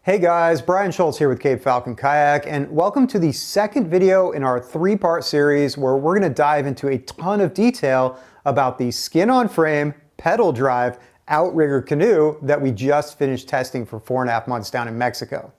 Hey guys, Brian Schultz here with Cape Falcon Kayak, and welcome to the second video in our three-part series where we're going to dive into a ton of detail about the skin-on-frame, pedal drive, outrigger canoe that we just finished testing for 4.5 months down in Mexico.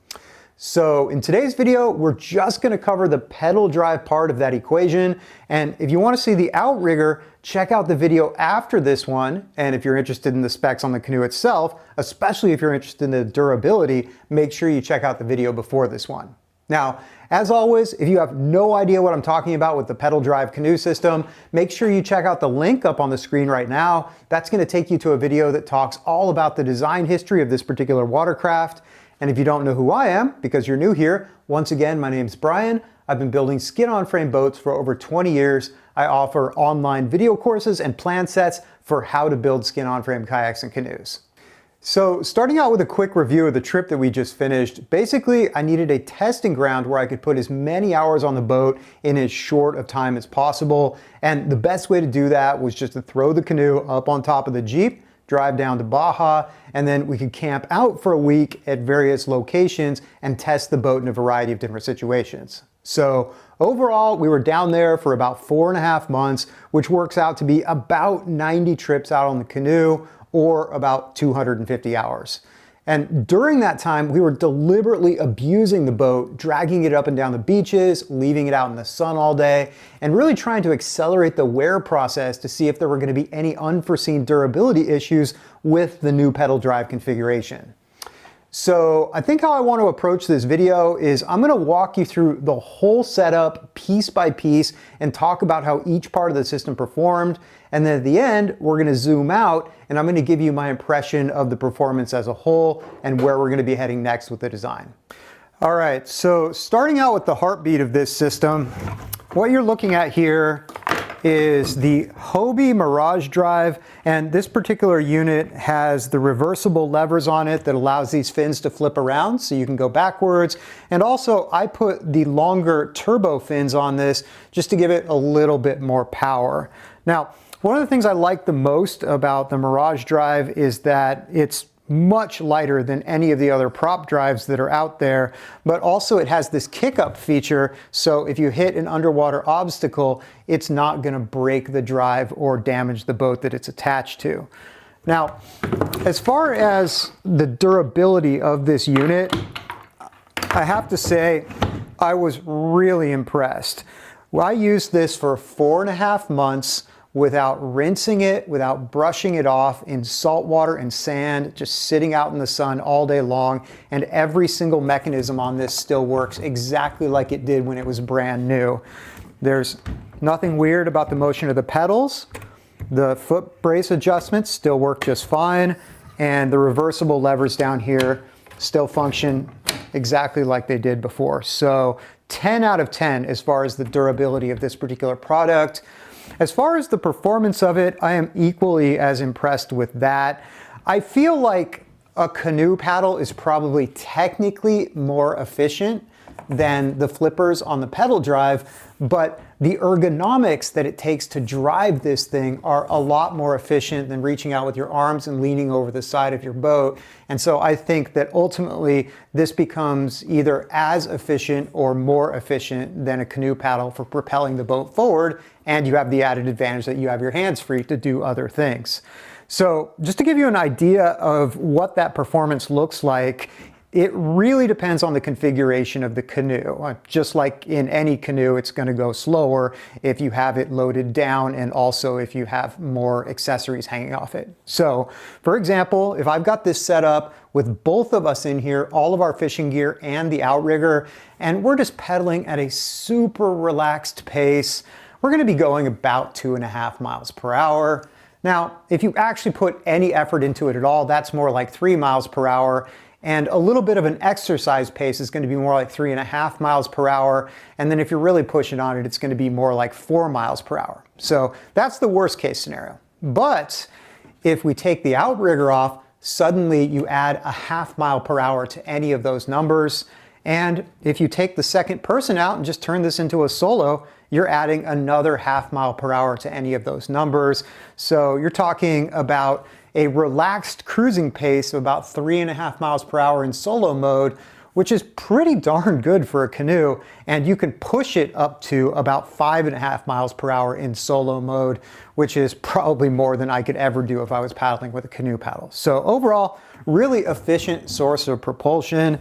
So in today's video, we're just going to cover the pedal drive part of that equation, and if you want to see the outrigger, check out the video after this one. And if you're interested in the specs on the canoe itself, especially if you're interested in the durability, make sure you check out the video before this one. Now, as always, if you have no idea what I'm talking about with the pedal drive canoe system, make sure you check out the link up on the screen right now. That's going to take you to a video that talks all about the design history of this particular watercraft. And if you don't know who I am, because you're new here, once again, my name's Brian. I've been building skin-on-frame boats for over 20 years. I offer online video courses and plan sets for how to build skin-on-frame kayaks and canoes. So starting out with a quick review of the trip that we just finished, basically I needed a testing ground where I could put as many hours on the boat in as short of time as possible. And the best way to do that was just to throw the canoe up on top of the Jeep, drive down to Baja, and then we could camp out for a week at various locations and test the boat in a variety of different situations. So overall, we were down there for about 4.5 months, which works out to be about 90 trips out on the canoe or about 250 hours. And during that time, we were deliberately abusing the boat, dragging it up and down the beaches, leaving it out in the sun all day, and really trying to accelerate the wear process to see if there were going to be any unforeseen durability issues with the new pedal drive configuration. So I think how I want to approach this video is I'm going to walk you through the whole setup piece by piece and talk about how each part of the system performed. And then at the end, we're going to zoom out and I'm going to give you my impression of the performance as a whole and where we're going to be heading next with the design. All right, so starting out with the heartbeat of this system, what you're looking at here is the Hobie Mirage Drive, and this particular unit has the reversible levers on it that allows these fins to flip around so you can go backwards. And also I put the longer turbo fins on this just to give it a little bit more power. Now, one of the things I like the most about the Mirage Drive is that it's much lighter than any of the other prop drives that are out there, but also it has this kick-up feature, so if you hit an underwater obstacle, it's not going to break the drive or damage the boat that it's attached to. Now, as far as the durability of this unit, I have to say I was really impressed. Well, I used this for 4.5 months without rinsing it, without brushing it off, in salt water and sand, just sitting out in the sun all day long, and every single mechanism on this still works exactly like it did when it was brand new. There's nothing weird about the motion of the pedals. The foot brace adjustments still work just fine, and the reversible levers down here still function exactly like they did before. So 10 out of 10 as far as the durability of this particular product. As far as the performance of it, I am equally as impressed with that. I feel like a canoe paddle is probably technically more efficient than the flippers on the pedal drive, but the ergonomics that it takes to drive this thing are a lot more efficient than reaching out with your arms and leaning over the side of your boat. And so I think that ultimately this becomes either as efficient or more efficient than a canoe paddle for propelling the boat forward, and you have the added advantage that you have your hands free to do other things. So just to give you an idea of what that performance looks like, it really depends on the configuration of the canoe. Just like in any canoe, it's going to go slower if you have it loaded down and also if you have more accessories hanging off it. So, for example, if I've got this set up with both of us in here, all of our fishing gear and the outrigger, and we're just pedaling at a super relaxed pace, we're going to be going about 2.5 miles per hour. Now, if you actually put any effort into it at all, that's more like 3 miles per hour. And a little bit of an exercise pace is going to be more like 3.5 miles per hour. And then if you're really pushing on it, it's going to be more like 4 miles per hour. So that's the worst case scenario. But if we take the outrigger off, suddenly you add a 0.5 mile per hour to any of those numbers, And if you take the second person out and just turn this into a solo, you're adding another half mile per hour to any of those numbers. So you're talking about a relaxed cruising pace of about 3.5 miles per hour in solo mode, which is pretty darn good for a canoe. And you can push it up to about 5.5 miles per hour in solo mode, which is probably more than I could ever do if I was paddling with a canoe paddle. So overall, really efficient source of propulsion.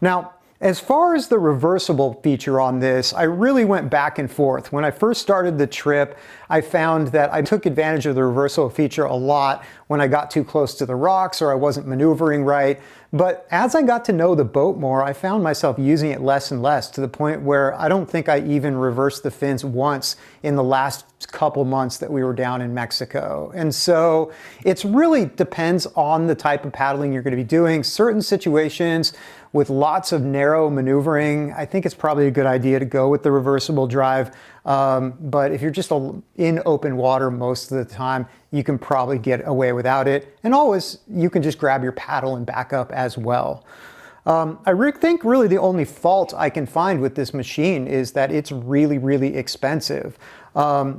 Now, as far as the reversible feature on this, I really went back and forth. When I first started the trip, I found that I took advantage of the reversible feature a lot when I got too close to the rocks or I wasn't maneuvering right. But as I got to know the boat more, I found myself using it less and less, to the point where I don't think I even reversed the fins once in the last couple months that we were down in Mexico. And so it really depends on the type of paddling you're going to be doing. Certain situations with lots of narrow maneuvering, I think it's probably a good idea to go with the reversible drive. But if you're just in open water most of the time, you can probably get away without it. And always, you can just grab your paddle and back up as well. I think really the only fault I can find with this machine is that it's really, really expensive.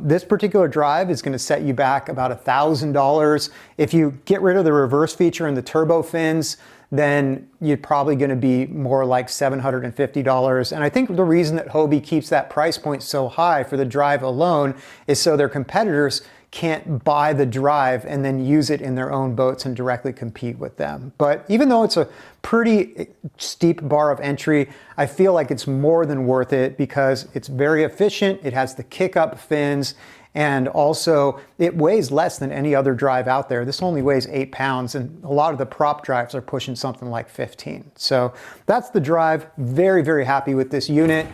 This particular drive is going to set you back about $1,000. If you get rid of the reverse feature and the turbo fins, then you're probably going to be more like $750. And I think the reason that Hobie keeps that price point so high for the drive alone is so their competitors can't buy the drive and then use it in their own boats and directly compete with them. But even though it's a pretty steep bar of entry, I feel like it's more than worth it because it's very efficient. It has the kick-up fins, and also it weighs less than any other drive out there. This only weighs 8 pounds, and a lot of the prop drives are pushing something like 15. So that's the drive. Very, very happy with this unit.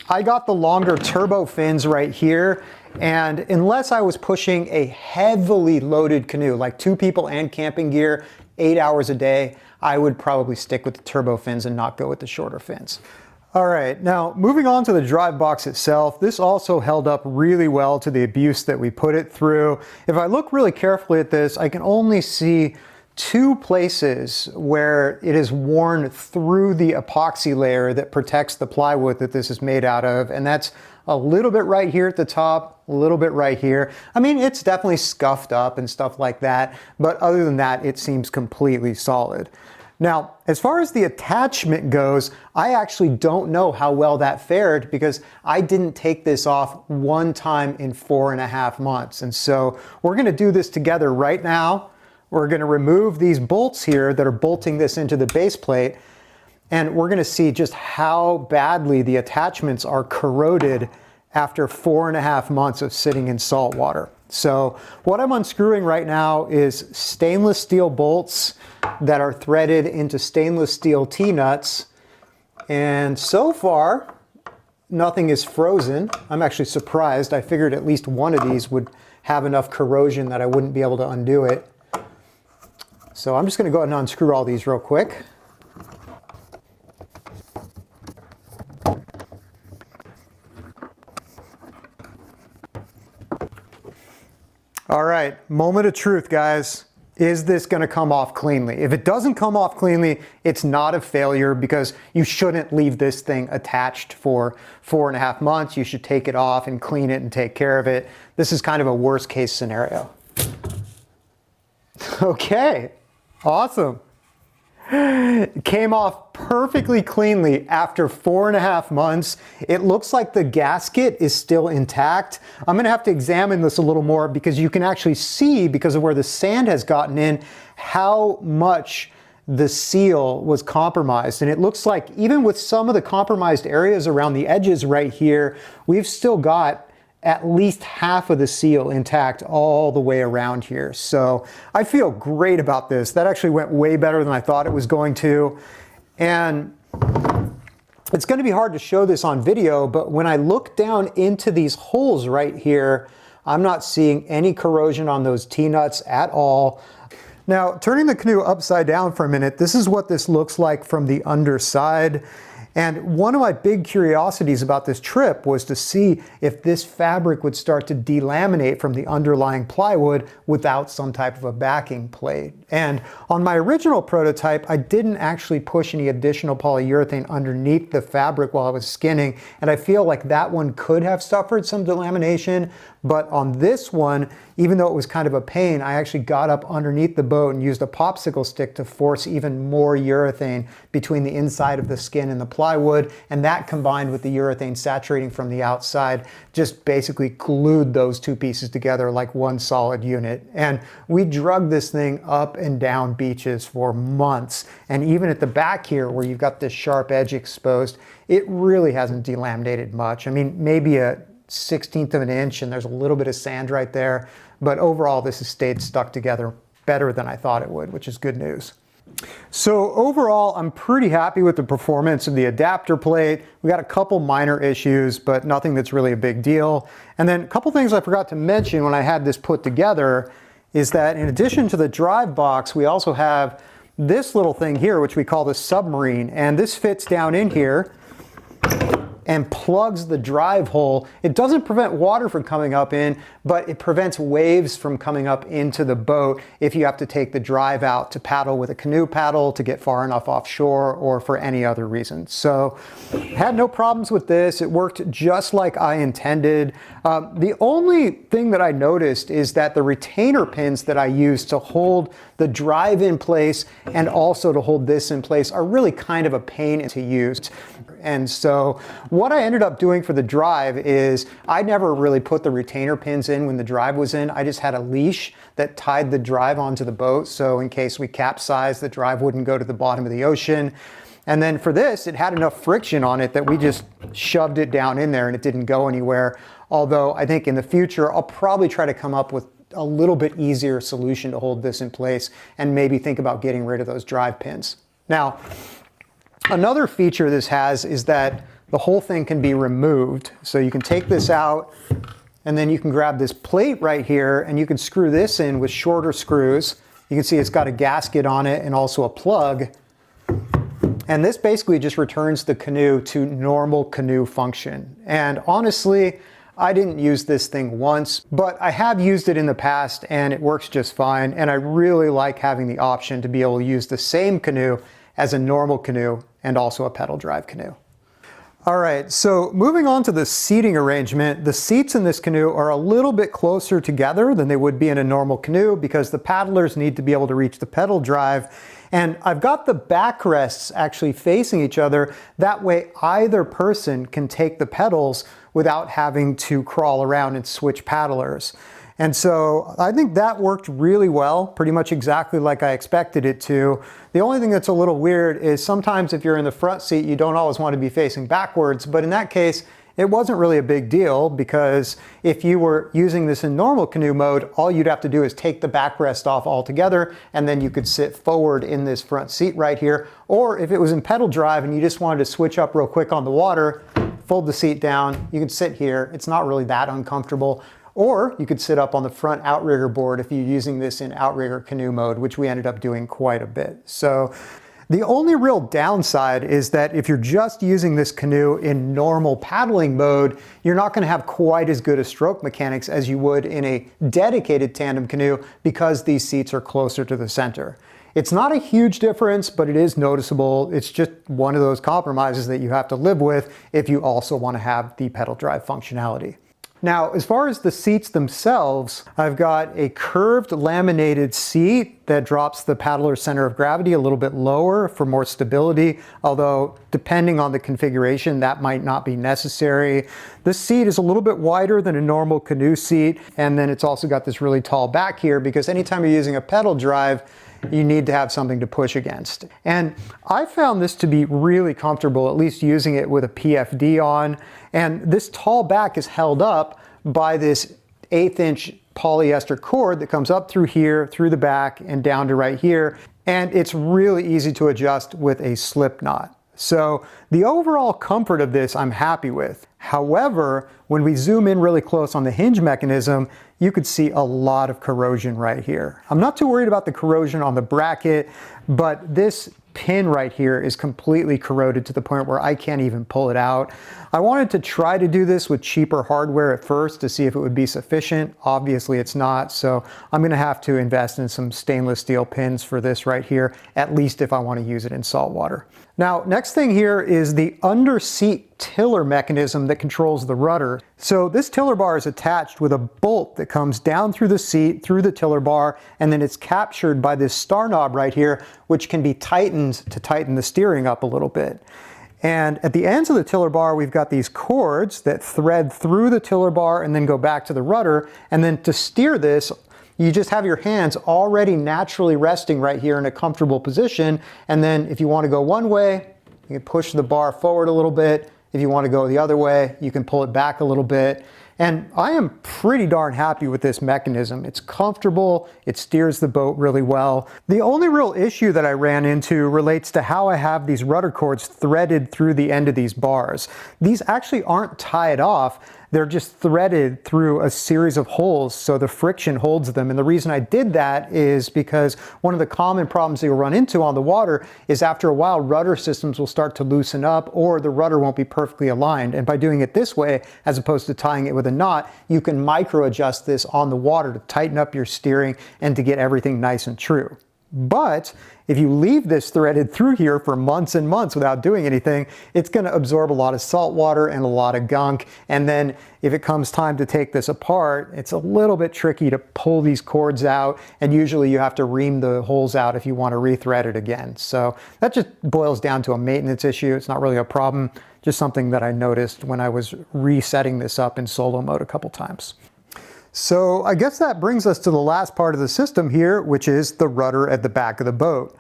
I got the longer turbo fins right here, and unless I was pushing a heavily loaded canoe, like 2 people and camping gear, 8 hours a day, I would probably stick with the turbo fins and not go with the shorter fins. All right, now moving on to the drive box itself, this also held up really well to the abuse that we put it through. If I look really carefully at this, I can only see 2 places where it is worn through the epoxy layer that protects the plywood that this is made out of, and that's a little bit right here at the top, a little bit right here. I mean, it's definitely scuffed up and stuff like that, but other than that, it seems completely solid. Now, as far as the attachment goes, I actually don't know how well that fared because I didn't take this off one time in 4.5 months. And so we're gonna do this together right now. We're gonna remove these bolts here that are bolting this into the base plate, and we're gonna see just how badly the attachments are corroded after 4.5 months of sitting in salt water. So what I'm unscrewing right now is stainless steel bolts that are threaded into stainless steel T-nuts. And so far, nothing is frozen. I'm actually surprised. I figured at least one of these would have enough corrosion that I wouldn't be able to undo it. So I'm just gonna go ahead and unscrew all these real quick. All right, moment of truth, guys. Is this gonna come off cleanly? If it doesn't come off cleanly, it's not a failure because you shouldn't leave this thing attached for 4.5 months. You should take it off and clean it and take care of it. This is kind of a worst case scenario. Okay, awesome. It came off perfectly cleanly after 4.5 months. It looks like the gasket is still intact. I'm gonna have to examine this a little more because you can actually see, because of where the sand has gotten in, how much the seal was compromised. And it looks like even with some of the compromised areas around the edges right here, we've still got at least half of the seal intact all the way around here. So I feel great about this. That actually went way better than I thought it was going to. And it's going to be hard to show this on video, but when I look down into these holes right here, I'm not seeing any corrosion on those T-nuts at all. Now, turning the canoe upside down for a minute, this is what this looks like from the underside. And one of my big curiosities about this trip was to see if this fabric would start to delaminate from the underlying plywood without some type of a backing plate. And on my original prototype, I didn't actually push any additional polyurethane underneath the fabric while I was skinning, and I feel like that one could have suffered some delamination. But on this one, even though it was kind of a pain, I actually got up underneath the boat and used a popsicle stick to force even more urethane between the inside of the skin and the plywood, and that combined with the urethane saturating from the outside just basically glued those two pieces together like one solid unit. And we drug this thing up and down beaches for months, and even at the back here where you've got this sharp edge exposed, it really hasn't delaminated much. I mean, maybe a 1/16 of an inch, and there's a little bit of sand right there, but overall this has stayed stuck together better than I thought it would, which is good news. So overall, I'm pretty happy with the performance of the adapter plate. We got a couple minor issues, but nothing that's really a big deal. And then a couple things I forgot to mention when I had this put together is that in addition to the drive box, we also have this little thing here, which we call the submarine, and this fits down in here and plugs the drive hole. It doesn't prevent water from coming up in, but it prevents waves from coming up into the boat if you have to take the drive out to paddle with a canoe paddle to get far enough offshore or for any other reason. So had no problems with this. It worked just like I intended. The only thing that I noticed is that the retainer pins that I used to hold the drive in place and also to hold this in place are really kind of a pain to use. And so what I ended up doing for the drive is I never really put the retainer pins in when the drive was in. I just had a leash that tied the drive onto the boat, so in case we capsized, the drive wouldn't go to the bottom of the ocean. And then for this, it had enough friction on it that we just shoved it down in there and it didn't go anywhere. Although I think in the future, I'll probably try to come up with a little bit easier solution to hold this in place and maybe think about getting rid of those drive pins. Now, another feature this has is that the whole thing can be removed. So you can take this out and then you can grab this plate right here and you can screw this in with shorter screws. You can see it's got a gasket on it and also a plug. And this basically just returns the canoe to normal canoe function. And honestly, I didn't use this thing once, but I have used it in the past and it works just fine. And I really like having the option to be able to use the same canoe as a normal canoe and also a pedal drive canoe. All right, so moving on to the seating arrangement, the seats in this canoe are a little bit closer together than they would be in a normal canoe because the paddlers need to be able to reach the pedal drive. And I've got the backrests actually facing each other. That way either person can take the pedals without having to crawl around and switch paddlers. And so I think that worked really well, pretty much exactly like I expected it to. The only thing that's a little weird is sometimes if you're in the front seat, you don't always want to be facing backwards. But in that case, it wasn't really a big deal because if you were using this in normal canoe mode, all you'd have to do is take the backrest off altogether and then you could sit forward in this front seat right here. Or if it was in pedal drive and you just wanted to switch up real quick on the water, fold the seat down, you can sit here. It's not really that uncomfortable. Or you could sit up on the front outrigger board if you're using this in outrigger canoe mode, which we ended up doing quite a bit. So the only real downside is that if you're just using this canoe in normal paddling mode, you're not going to have quite as good a stroke mechanics as you would in a dedicated tandem canoe because these seats are closer to the center. It's not a huge difference, but it is noticeable. It's just one of those compromises that you have to live with if you also want to have the pedal drive functionality. Now, as far as the seats themselves, I've got a curved laminated seat that drops the paddler's center of gravity a little bit lower for more stability, although depending on the configuration, that might not be necessary. This seat is a little bit wider than a normal canoe seat, and then it's also got this really tall back here because anytime you're using a pedal drive, you need to have something to push against. And I found this to be really comfortable, at least using it with a PFD on. And this tall back is held up by this 1/8 inch polyester cord that comes up through here, through the back, and down to right here. And it's really easy to adjust with a slip knot. So the overall comfort of this I'm happy with. However, when we zoom in really close on the hinge mechanism, you could see a lot of corrosion right here. I'm not too worried about the corrosion on the bracket, but this pin right here is completely corroded to the point where I can't even pull it out. I wanted to try to do this with cheaper hardware at first to see if it would be sufficient. Obviously it's not, so I'm gonna have to invest in some stainless steel pins for this right here, at least if I want to use it in salt water. Now, next thing here is the under-seat tiller mechanism that controls the rudder. So this tiller bar is attached with a bolt that comes down through the seat, through the tiller bar, and then it's captured by this star knob right here, which can be tightened to tighten the steering up a little bit. And at the ends of the tiller bar, we've got these cords that thread through the tiller bar and then go back to the rudder. And then to steer this, you just have your hands already naturally resting right here in a comfortable position. And then if you want to go one way, you can push the bar forward a little bit. If you want to go the other way, you can pull it back a little bit. And I am pretty darn happy with this mechanism. It's comfortable, it steers the boat really well. The only real issue that I ran into relates to how I have these rudder cords threaded through the end of these bars. These actually aren't tied off. They're just threaded through a series of holes so the friction holds them. And the reason I did that is because one of the common problems you'll run into on the water is after a while rudder systems will start to loosen up or the rudder won't be perfectly aligned. And by doing it this way, as opposed to tying it with a knot, you can micro adjust this on the water to tighten up your steering and to get everything nice and true. But if you leave this threaded through here for months and months without doing anything, it's going to absorb a lot of salt water and a lot of gunk. And then if it comes time to take this apart, it's a little bit tricky to pull these cords out. And usually you have to ream the holes out if you want to rethread it again. So that just boils down to a maintenance issue. It's not really a problem, just something that I noticed when I was resetting this up in solo mode a couple times. So I guess that brings us to the last part of the system here, which is the rudder at the back of the boat.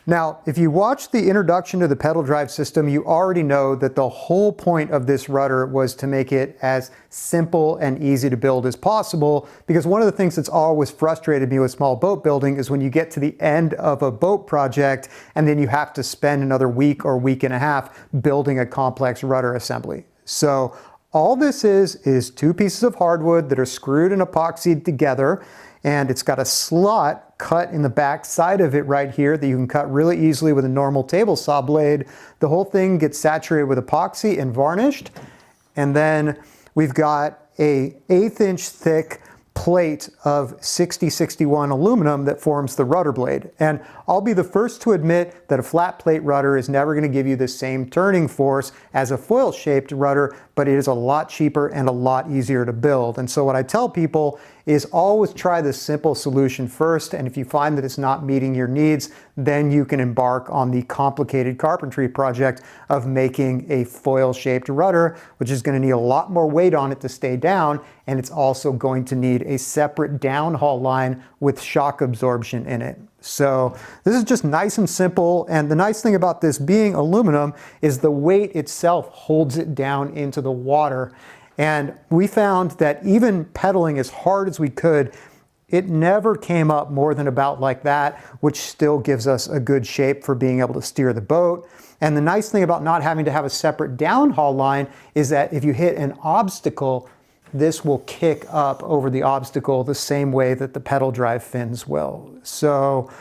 Now, if you watch the introduction to the pedal drive system, you already know that the whole point of this rudder was to make it as simple and easy to build as possible, because one of the things that's always frustrated me with small boat building is when you get to the end of a boat project and then you have to spend another week or week and a half building a complex rudder assembly. So all this is two pieces of hardwood that are screwed and epoxied together, and it's got a slot cut in the back side of it right here that you can cut really easily with a normal table saw blade. The whole thing gets saturated with epoxy and varnished, and then we've got a 1/8 inch thick plate of 6061 aluminum that forms the rudder blade. And I'll be the first to admit that a flat plate rudder is never going to give you the same turning force as a foil shaped rudder, but it is a lot cheaper and a lot easier to build. And so what I tell people is always try the simple solution first, and if you find that it's not meeting your needs, then you can embark on the complicated carpentry project of making a foil-shaped rudder, which is going to need a lot more weight on it to stay down, and it's also going to need a separate downhaul line with shock absorption in it. So this is just nice and simple, and the nice thing about this being aluminum is the weight itself holds it down into the water. And we found that even pedaling as hard as we could, it never came up more than about like that, which still gives us a good shape for being able to steer the boat. And the nice thing about not having to have a separate downhaul line is that if you hit an obstacle, this will kick up over the obstacle the same way that the pedal drive fins will. So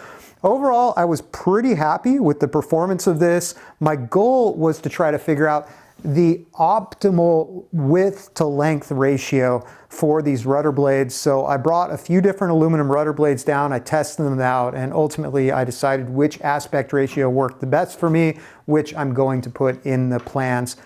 overall, I was pretty happy with the performance of this. My goal was to try to figure out the optimal width to length ratio for these rudder blades. So I brought a few different aluminum rudder blades down, I tested them out, and ultimately I decided which aspect ratio worked the best for me, which I'm going to put in the plans.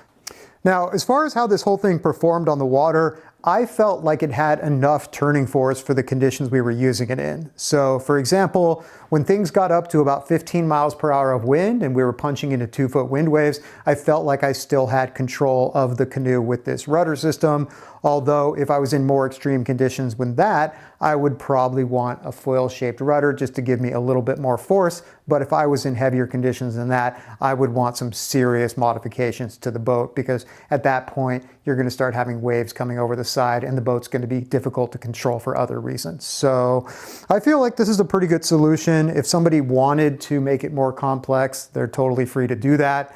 Now, as far as how this whole thing performed on the water, I felt like it had enough turning force for the conditions we were using it in. So for example, when things got up to about 15 miles per hour of wind and we were punching into 2-foot wind waves, I felt like I still had control of the canoe with this rudder system. Although if I was in more extreme conditions than that, I would probably want a foil-shaped rudder just to give me a little bit more force. But if I was in heavier conditions than that, I would want some serious modifications to the boat, because at that point, you're going to start having waves coming over the side and the boat's going to be difficult to control for other reasons. So I feel like this is a pretty good solution. If somebody wanted to make it more complex, they're totally free to do that.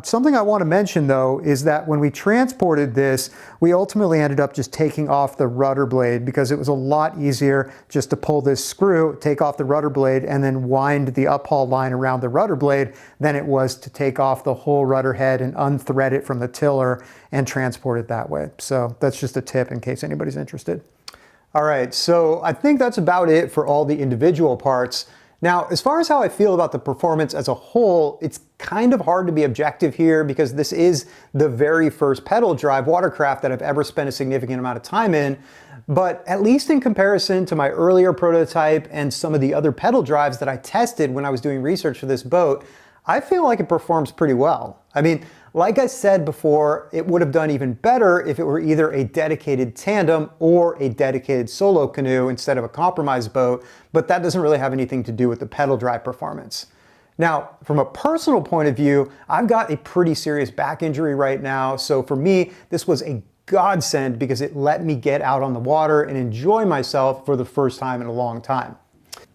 Something I want to mention though is that when we transported this, we ultimately ended up just taking off the rudder blade because it was a lot easier just to pull this screw, take off the rudder blade, and then wind the uphaul line around the rudder blade than it was to take off the whole rudder head and unthread it from the tiller and transport it that way. So that's just a tip in case anybody's interested. All right, so I think that's about it for all the individual parts. Now, as far as how I feel about the performance as a whole, it's kind of hard to be objective here because this is the very first pedal drive watercraft that I've ever spent a significant amount of time in. But at least in comparison to my earlier prototype and some of the other pedal drives that I tested when I was doing research for this boat, I feel like it performs pretty well. I mean, like I said before, it would have done even better if it were either a dedicated tandem or a dedicated solo canoe instead of a compromise boat, but that doesn't really have anything to do with the pedal drive performance. Now, from a personal point of view, I've got a pretty serious back injury right now, so for me, this was a godsend because it let me get out on the water and enjoy myself for the first time in a long time.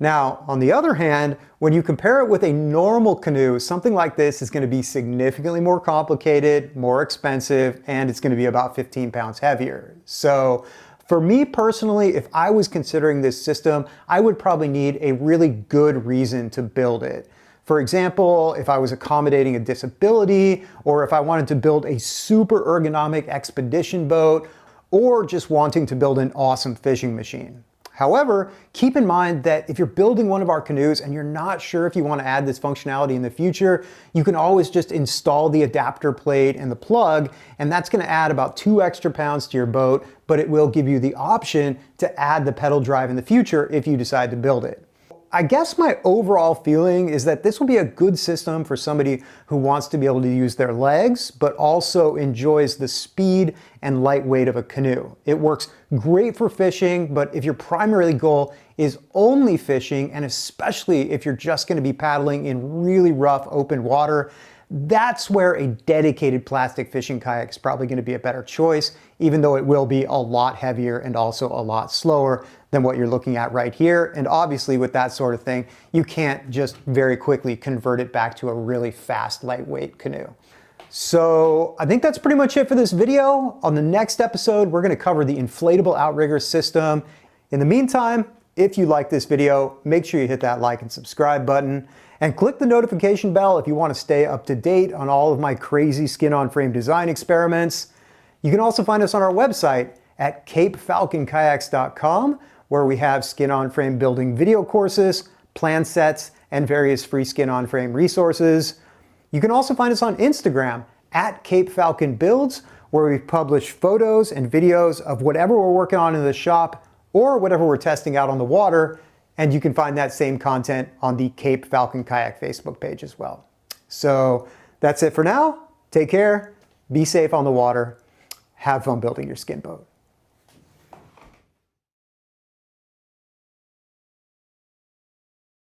Now, on the other hand, when you compare it with a normal canoe, something like this is going to be significantly more complicated, more expensive, and it's going to be about 15 pounds heavier. So for me personally, if I was considering this system, I would probably need a really good reason to build it. For example, if I was accommodating a disability, or if I wanted to build a super ergonomic expedition boat, or just wanting to build an awesome fishing machine. However, keep in mind that if you're building one of our canoes and you're not sure if you want to add this functionality in the future, you can always just install the adapter plate and the plug, and that's going to add about 2 extra pounds to your boat, but it will give you the option to add the pedal drive in the future if you decide to build it. I guess my overall feeling is that this will be a good system for somebody who wants to be able to use their legs, but also enjoys the speed and lightweight of a canoe. It works great for fishing, but if your primary goal is only fishing, and especially if you're just going to be paddling in really rough open water, that's where a dedicated plastic fishing kayak is probably going to be a better choice, even though it will be a lot heavier and also a lot slower than what you're looking at right here. And obviously with that sort of thing, you can't just very quickly convert it back to a really fast, lightweight canoe. So I think that's pretty much it for this video. On the next episode, we're going to cover the inflatable outrigger system. In the meantime, if you like this video, make sure you hit that like and subscribe button and click the notification bell if you want to stay up to date on all of my crazy skin-on-frame design experiments. You can also find us on our website at capefalconkayaks.com, where we have skin-on-frame building video courses, plan sets, and various free skin-on-frame resources. You can also find us on Instagram at capefalconbuilds, where we publish photos and videos of whatever we're working on in the shop or whatever we're testing out on the water. And you can find that same content on the Cape Falcon Kayak Facebook page as well. So that's it for now. Take care, be safe on the water, have fun building your skin boat.